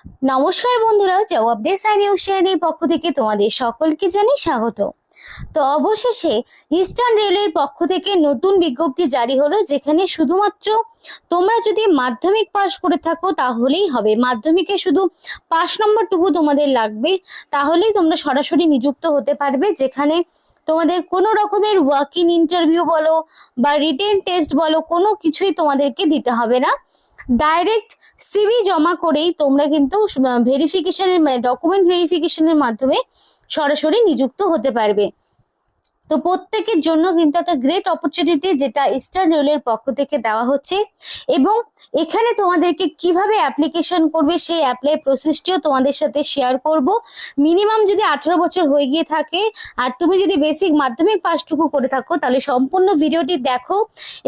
নমস্কার বন্ধুরা, জবাব দে সাইনি হুঁশিয়ারির পক্ষ থেকে তোমাদের সকলকে জানাই স্বাগত। তো অবশেষে ইস্টার্ন রেলওয়ের পক্ষ থেকে নতুন বিজ্ঞপ্তি জারি হলো, যেখানে শুধুমাত্র তোমরা যদি মাধ্যমিক পাশ করে থাকো তাহলেই হবে। মাধ্যমিকে শুধু 5 নম্বরটুকু তোমাদের লাগবে, তাহলেই তোমরা সরাসরি নিযুক্ত হতে পারবে। যেখানে তোমাদের কোনো রকমের ওয়াক ইন ইন্টারভিউ বলো বা রিটেন টেস্ট বলো, কোনো কিছুই তোমাদেরকে দিতে হবে না। ডাইরেক্ট সিভি জমা করেই তোমরা কিন্তু ভেরিফিকেশনের ডকুমেন্ট ভেরিফিকেশনের মাধ্যমে সরাসরি নিযুক্ত হতে পারবে। তো প্রত্যেকের জন্য কিন্তু একটা গ্রেট অপরচুনিটি যেটা ইস্টার্ন রেলের পক্ষ থেকে দেওয়া হচ্ছে। এবং এখানে তোমাদেরকে কিভাবে অ্যাপ্লিকেশন করবে সেই অ্যাপ্লাই প্রসেসটিও তোমাদের সাথে শেয়ার করব। মিনিমাম যদি 18 বছর হয়ে গিয়ে থাকে আর তুমি যদি বেসিক মাধ্যমিক পাসটুকু করে থাকো, তাহলে সম্পূর্ণ ভিডিওটি দেখো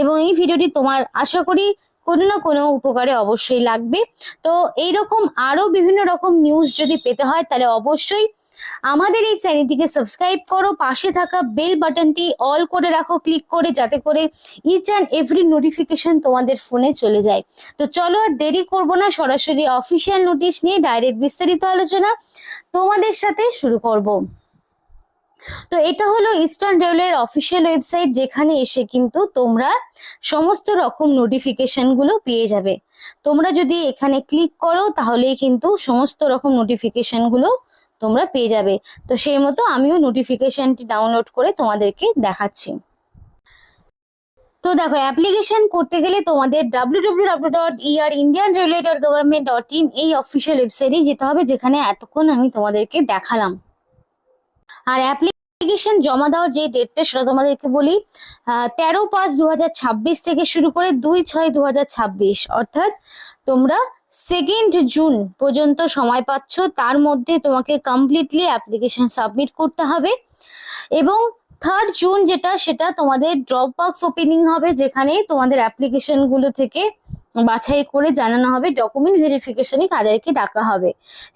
এবং এই ভিডিওটি তোমার আশা করি কোনো না কোনো উপকারে অবশ্যই লাগবে। তো এইরকম আরো বিভিন্ন রকম নিউজ যদি পেতে হয় তাহলে অবশ্যই আমাদের এই চ্যানেলটিকে সাবস্ক্রাইব করো, পাশে থাকা বেল বাটনটি অল করে রাখো ক্লিক করে, যাতে করে ইচ অ্যান্ড এভরি নোটিফিকেশন তোমাদের ফোনে চলে যায়। তো চলো আর দেরি করব না, সরাসরি অফিসিয়াল নোটিশ নিয়ে ডাইরেক্ট বিস্তারিত আলোচনা তোমাদের সাথে শুরু করব। তো এটা হলো ইস্টার্ন রেলওয়ের অফিসিয়াল ওয়েবসাইট, যেখানে এসে কিন্তু তোমরা সমস্ত রকম নোটিফিকেশন গুলো পেয়ে যাবে। তোমরা যদি এখানে ক্লিক করো তাহলেই কিন্তু সমস্ত রকম নোটিফিকেশন গুলো তোমরা পেয়ে যাবে। তো সেই মতো আমিও নোটিফিকেশনটি ডাউনলোড করে তোমাদেরকে দেখাচ্ছি। তো দেখো, অ্যাপ্লিকেশন করতে গেলে তোমাদের www.indianrailway.government.in এই অফিসিয়াল ওয়েবসাইটে যেতে হবে, যেখানে এতক্ষণ আমি তোমাদেরকে দেখালাম। আর অ্যাপ্লিকেশন জমা দেওয়ার যে ডেটটা সেটা তোমাদেরকে বলি, 13/5/2026 থেকে শুরু করে 2/6/2026, অর্থাৎ তোমরা 2 জুন পর্যন্ত সময় পাচ্ছ। তার মধ্যে তোমাকে কমপ্লিটলি অ্যাপ্লিকেশন সাবমিট করতে হবে। এবং 3 জুন সেটা তোমাদের ড্রপ বক্স ওপেনিং হবে, যেখানে তোমাদের অ্যাপ্লিকেশন গুলো থেকে বাছাই করে জানানো হবে ডকুমেন্ট ভেরিফিকেশনে কাদেরকে ডাকা হবে।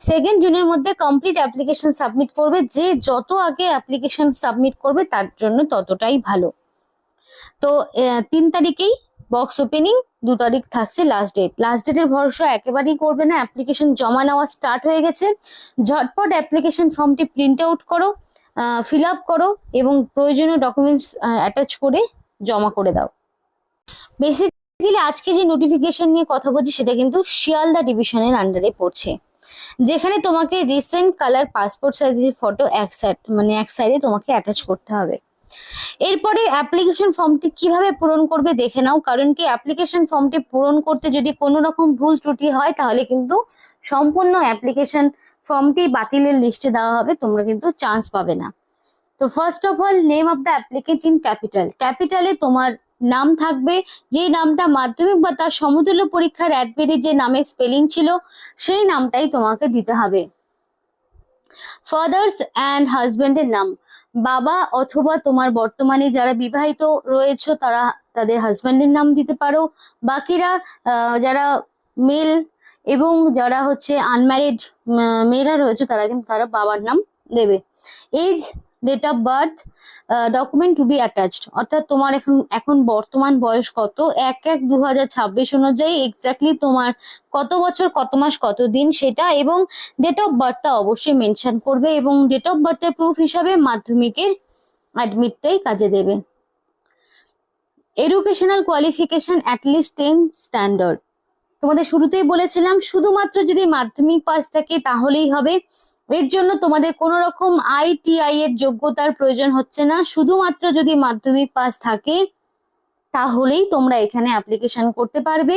2 জুনের মধ্যে কমপ্লিট অ্যাপ্লিকেশন সাবমিট করবে। যে যত আগে অ্যাপ্লিকেশন সাবমিট করবে তার জন্য ততটাই ভালো। তো 3 তারিখেই বক্স ওপেনিং, 2 তারিখ থাকছে লাস্ট ডেট। লাস্ট ডেটের ভরসা একেবারেই করবে না, অ্যাপ্লিকেশন জমা নেওয়া স্টার্ট হয়ে গেছে। ঝটপট অ্যাপ্লিকেশন ফর্মটি প্রিন্ট আউট করো, ফিল আপ করো এবং প্রয়োজনীয় ডকুমেন্টস অ্যাটাচ করে জমা করে দাও। বেসিক্যালি আজকে যে নোটিফিকেশন নিয়ে কথা বলছি সেটা কিন্তু শিয়ালদা ডিভিশনের আন্ডারে পড়ছে, যেখানে তোমাকে রিসেন্ট কালার পাসপোর্ট সাইজের ফটো এক সাইডে তোমাকে অ্যাটাচ করতে হবে। এরপরে অ্যাপ্লিকেশন ফর্মটি কিভাবে পূরণ করবে দেখে নাও, কারণ কি অ্যাপ্লিকেশন ফর্মটি পূরণ করতে যদি কোনো রকম ভুল ত্রুটি হয় তাহলে কিন্তু সম্পূর্ণ অ্যাপ্লিকেশন ফর্মটি বাতিলের লিস্টে দেওয়া হবে, তোমরা কিন্তু চান্স পাবে না। তো first of all, name of the applicant in ক্যাপিটালে তোমার নাম থাকবে, যে নামটা মাধ্যমিক বা তার সমতুল্য পরীক্ষার অ্যাডমিটে যে নামের স্পেলিং ছিল সেই নামটাই তোমাকে দিতে হবে। ফাদার্স অ্যান্ড হাজবেন্ডের নাম, বাবা অথবা তোমার বর্তমানে যারা বিবাহিত রয়েছে তারা তাদের হাজবেন্ডের নাম দিতে পারো। বাকিরা যারা মেল এবং যারা আনম্যারিড মেয়েরা রয়েছে তারা কিন্তু তারা বাবার নাম দেবে। Age, date of birth, document to be attached, অর্থাৎ তোমার এখন বর্তমান বয়স কত, 1/1/2026 অনুযায়ী এক্স্যাক্টলি তোমার কত বছর কত মাস কত দিন সেটা, এবং ডেট অফ বার্থটা অবশ্যই মেনশন করবে। এবং ডেট অফ বার্থের প্রুফ হিসাবে মাধ্যমিকের অ্যাডমিটটাই কাজে দেবে। এডুকেশনাল কোয়ালিফিকেশন অ্যাটলিস্ট 10 স্ট্যান্ডার্ড, তোমাদের শুরুতেই বলেছিলাম শুধুমাত্র যদি মাধ্যমিক পাস থাকে তাহলেই হবে। এর জন্য তোমাদের কোনো রকম ITI এর যোগ্যতার প্রয়োজন হচ্ছে না, শুধুমাত্র যদি মাধ্যমিক পাস থাকে তাহলেই তোমরা এখানে অ্যাপ্লিকেশন করতে পারবে।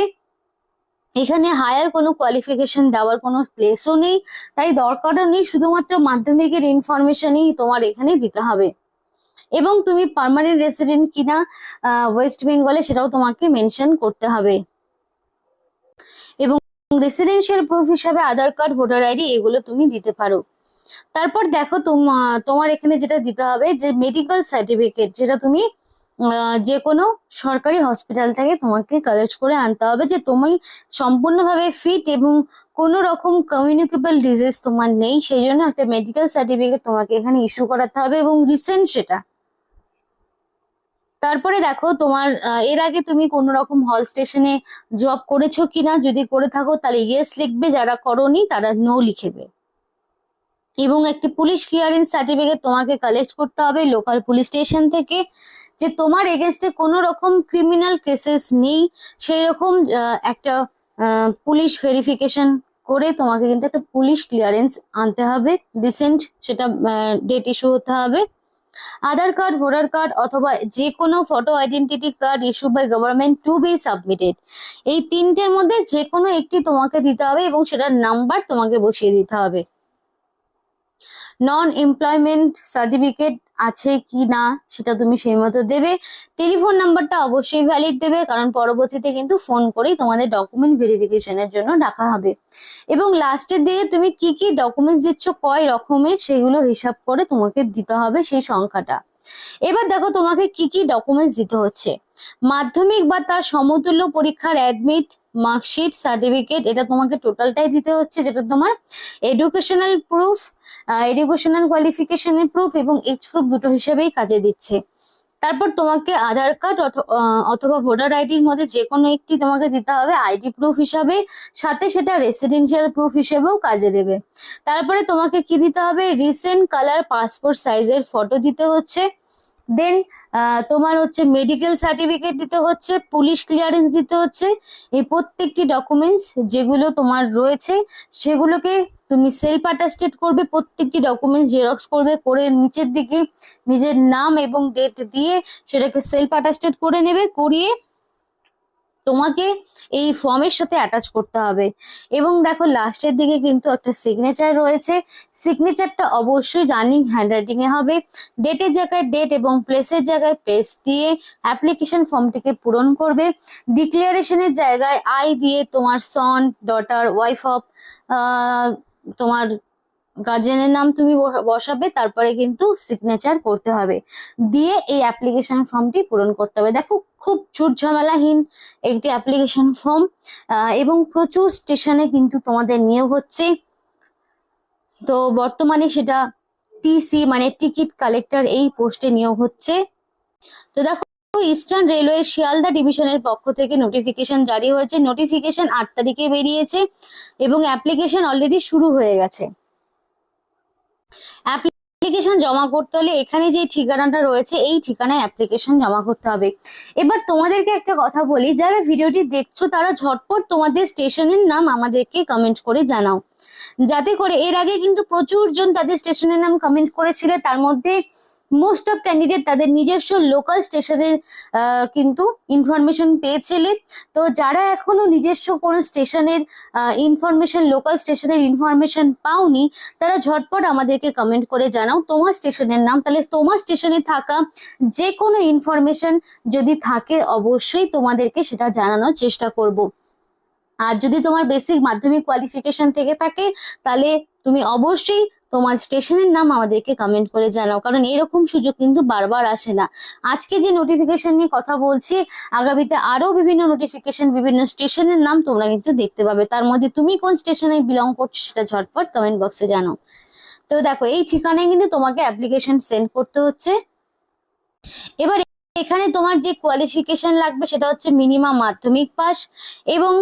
এখানে হায়ার কোনো কোয়ালিফিকেশন দেওয়ার কোনো প্লেসও নেই, তাই দরকারও নেই, শুধুমাত্র মাধ্যমিকের ইনফরমেশনই তোমার এখানে দিতে হবে। এবং তুমি পার্মানেন্ট রেসিডেন্ট কিনা ওয়েস্ট বেঙ্গলে সেটাও তোমাকে মেনশন করতে হবে। এবং রেসিডেন্সিয়াল প্রুফ হিসাবে আধার কার্ড, ভোটার আইডি এগুলো তুমি দিতে পারো। তারপর দেখো তোমার এখানে যেটা দিতে হবে যে মেডিকেল সার্টিফিকেট, যেটা তুমি যে কোনো সরকারি হসপিটাল থেকে তোমাকে কালেক্ট করে আনতে হবে, যে তুমি সম্পূর্ণভাবে ফিট এবং কোনো রকম কমিউনিকেবল ডিজিজ তোমার নেই, সেই জন্য একটা মেডিকেল সার্টিফিকেট তোমাকে এখানে ইস্যু করাতে হবে এবং রিসেন্ট সেটা। তারপরে দেখো তোমার এর আগে তুমি কোনো রকম হল স্টেশনে জব করেছো কিনা, যদি করে থাকো তাহলে ইয়েস লিখবে, যারা করোনি তারা নো লিখবে। এবং একটি পুলিশ ক্লিয়ারেন্স সার্টিফিকেট তোমাকে কালেক্ট করতে হবে লোকাল পুলিশ স্টেশন থেকে, যে তোমার এগেনস্টে কোনো রকম ক্রিমিনাল কেসেস নেই, সেই রকম একটা পুলিশ ভেরিফিকেশন করে তোমাকে কিন্তু একটা পুলিশ ক্লিয়ারেন্স আনতে হবে রিসেন্ট, সেটা ডেট ইস্যু হতে হবে। আধার কার্ড, ভোটার কার্ড অথবা যে কোনো photo identity card issue by government to be submitted, এই তিনটের মধ্যে যে কোনো একটি তোমাকে দিতে হবে এবং সেটার নাম্বার তোমাকে বসিয়ে দিতে হবে। নন এমপ্লয়মেন্ট সার্টিফিকেট আছে কি না সেটা তুমি সেই মতো দেবে। টেলিফোন নাম্বারটা অবশ্যই ভ্যালিড দেবে, কারণ পরবর্তীতে কিন্তু ফোন করেই তোমাদের ডকুমেন্ট ভেরিফিকেশনের জন্য ডাকা হবে। এবং লাস্টের দিকে তুমি কি কি ডকুমেন্টস দিচ্ছ, কয় রকমের, সেগুলো হিসাব করে তোমাকে দিতে হবে সেই সংখ্যাটা। এবার দেখো তোমাকে কি কি ডকুমেন্টস দিতে হচ্ছে। মাধ্যমিক বা তার সমতুল্য পরীক্ষার অ্যাডমিট, মার্কশিট, সার্টিফিকেট, এটা তোমাকে টোটালটাই দিতে হচ্ছে, যেটা তোমার এডুকেশনাল প্রুফ, এডুকেশনাল কোয়ালিফিকেশনের প্রুফ এবং এজ প্রুফ দুটো হিসেবেই কাজে দিচ্ছে। তারপর তোমাকে আধার কার্ড অথবা ভোটার আইডির মধ্যে যে কোনো একটি তোমাকে দিতে হবে আইডি প্রুফ হিসাবে, সাথে সেটা রেসিডেন্সিয়াল প্রুফ হিসেবেও কাজে দেবে। তারপরে তোমাকে কি দিতে হবে, রিসেন্ট কালার পাসপোর্ট সাইজের ফটো দিতে হচ্ছে। দেন তোমার হচ্ছে মেডিকেল সার্টিফিকেট দিতে হচ্ছে, পুলিশ ক্লিয়ারেন্স দিতে হচ্ছে। এই প্রত্যেকটি ডকুমেন্টস যেগুলো তোমার রয়েছে সেগুলোকে তুমি সেলফ অ্যাটাস্টেড করবে, প্রত্যেকটি ডকুমেন্টস জেরক্স করবে, করে নিচের দিকে নিজের নাম এবং ডেট দিয়ে সেটাকে সেলফ অ্যাটাস্টেড করে নেবে, করিয়ে তোমাকে এই ফর্মের সাথে অ্যাটাচ করতে হবে। এবং দেখো লাস্টের দিকে কিন্তু একটা সিগনেচার রয়েছে, সিগনেচারটা অবশ্যই রানিং হ্যান্ডরাইটিং এ হবে। ডেটের জায়গায় ডেট এবং প্লেসের জায়গায় প্লেস দিয়ে অ্যাপ্লিকেশন ফর্মটিকে পূরণ করবে। ডিক্লারেশনের জায়গায় আই দিয়ে তোমার সন, ডটার, ওয়াইফ অফ তোমার গার্জেনের নাম তুমি বসাবে, তারপরে কিন্তু সিগনেচার করতে হবে, দিয়ে এই অ্যাপ্লিকেশন ফর্মটি পূরণ করতে হবে। দেখো খুব ঝুট ঝামেলাহীন একটি অ্যাপ্লিকেশন ফর্ম, এবং প্রচুর স্টেশনে কিন্তু তোমাদের নিয়োগ হচ্ছে। তো বর্তমানে সেটা টিসি মানে টিকিট কালেক্টর এই পোস্টে নিয়োগ হচ্ছে। তো দেখো ইস্টার্ন রেলওয়ে শিয়ালদা ডিভিশনের পক্ষ থেকে নোটিফিকেশন জারি হয়েছে, নোটিফিকেশন 8 তারিখে বেরিয়েছে এবং অ্যাপ্লিকেশন অলরেডি শুরু হয়ে গেছে। অ্যাপ্লিকেশন জমা করতে হলে এখানে যে ঠিকানাটা রয়েছে এই ঠিকানায় অ্যাপ্লিকেশন জমা করতে হবে। এবার তোমাদেরকে একটা কথা বলি, যারা ভিডিওটি দেখছো তারা ঝটপট তোমাদের স্টেশনের নাম আমাদেরকে কমেন্ট করে জানাও, যাতে করে এর আগে কিন্তু প্রচুর জন তাদের স্টেশনের নাম কমেন্ট করেছিল, তার মধ্যে মোস্ট অফ ক্যান্ডিডেট তাদের নিজস্ব লোকাল স্টেশনের কিন্তু ইনফরমেশন পেয়েছিলে। তো যারা এখনো নিজস্ব কোনো স্টেশনের ইনফরমেশন, লোকাল স্টেশনের ইনফরমেশন পাওনি, তারা ঝটপট আমাদেরকে কমেন্ট করে জানাও তোমার স্টেশনের নাম, তাহলে তোমার স্টেশনে থাকা যে কোনো ইনফরমেশন যদি থাকে অবশ্যই তোমাদেরকে সেটা জানানোর চেষ্টা করব। আর যদি তোমার বেসিক মাধ্যমিক কোয়ালিফিকেশন থেকে থাকে তাহলে তুমি অবশ্যই তোমার স্টেশনের নাম আমাদেরকে কমেন্ট করে জানাও, কারণ এরকম সুযোগ কিন্তু বারবার আসে না। আজকে যে নোটিফিকেশন নিয়ে কথা বলছি, আগামীতে আরো বিভিন্ন নোটিফিকেশন, বিভিন্ন স্টেশনের নাম তোমরা কিন্তু দেখতে পাবে, তার মধ্যে তুমি কোন স্টেশনে বিলং করছো সেটা ঝটপট কমেন্ট বক্সে জানাও। তো দেখো এই ঠিকানায় কিন্তু তোমাকে অ্যাপ্লিকেশন সেন্ড করতে হচ্ছে। এবার এখানে তোমার যে কোয়ালিফিকেশন লাগবে সেটা হচ্ছে মিনিমাম মাধ্যমিক পাস এবং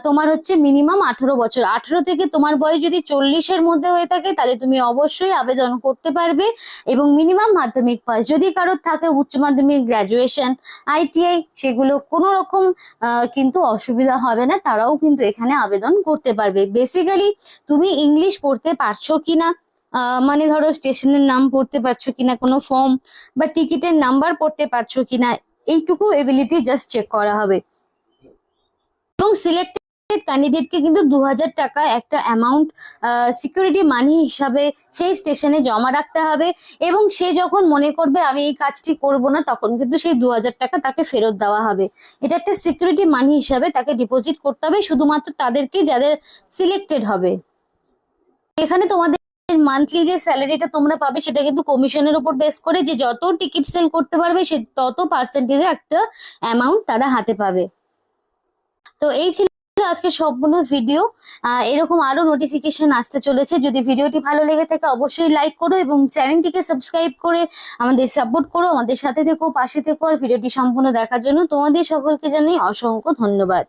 তোমার হচ্ছে মিনিমাম 18 বছর। 18 থেকে তোমার বয়স যদি 40-এর মধ্যে হয়ে থাকে তাহলে তুমি অবশ্যই আবেদন করতে পারবে, এবং মিনিমাম মাধ্যমিক পাস। যদি কারোর থাকে উচ্চ মাধ্যমিক, গ্রাজুয়েশন, আইটিআই, সেগুলো কোনো রকম কিন্তু অসুবিধা হবে না, তারাও কিন্তু এখানে আবেদন করতে পারবে। বেসিক্যালি তুমি ইংলিশ পড়তে পারছো কিনা, মানে ধরো স্টেশনের নাম পড়তে পারছো কিনা, কোনো ফর্ম বা টিকিটের নাম্বার পড়তে পারছো কিনা, এইটুকু এবিলিটি জাস্ট চেক করা হবে। এবং সিলেক্টেড ক্যান্ডিডেটকে কিন্তু 2000 টাকা একটা অ্যামাউন্ট সিকিউরিটি মানি হিসাবে সেই স্টেশনে জমা রাখতে হবে, এবং সে যখন মনে করবে আমি এই কাজটি করব না তখন কিন্তু সেই 2000 টাকা তাকে ফেরত দেওয়া হবে। এটা একটা সিকিউরিটি মানি হিসাবে তাকে ডিপোজিট করতে হবে, শুধুমাত্র তাদেরকে যাদের সিলেক্টেড হবে। এখানে তোমাদের মান্থলি যে স্যালারিটা তোমরা পাবে সেটা কিন্তু কমিশনের উপর বেস করে, যে যত টিকিট সেল করতে পারবে সে তত পার্সেন্টেজে একটা অ্যামাউন্ট তারা হাতে পাবে। তো এই ছিল আজকে সম্পূর্ণ ভিডিও। এরকম আরো নোটিফিকেশন আসতে চলেছে। যদি ভিডিওটি ভালো লেগে থাকে অবশ্যই লাইক করো এবং চ্যানেলটিকে সাবস্ক্রাইব করে আমাদের সাপোর্ট করো, আমাদের সাথে থেকো, পাশে থেকো। আর ভিডিওটি সম্পূর্ণ দেখার জন্য তোমাদের সকলকে জানাই অসংখ্য ধন্যবাদ।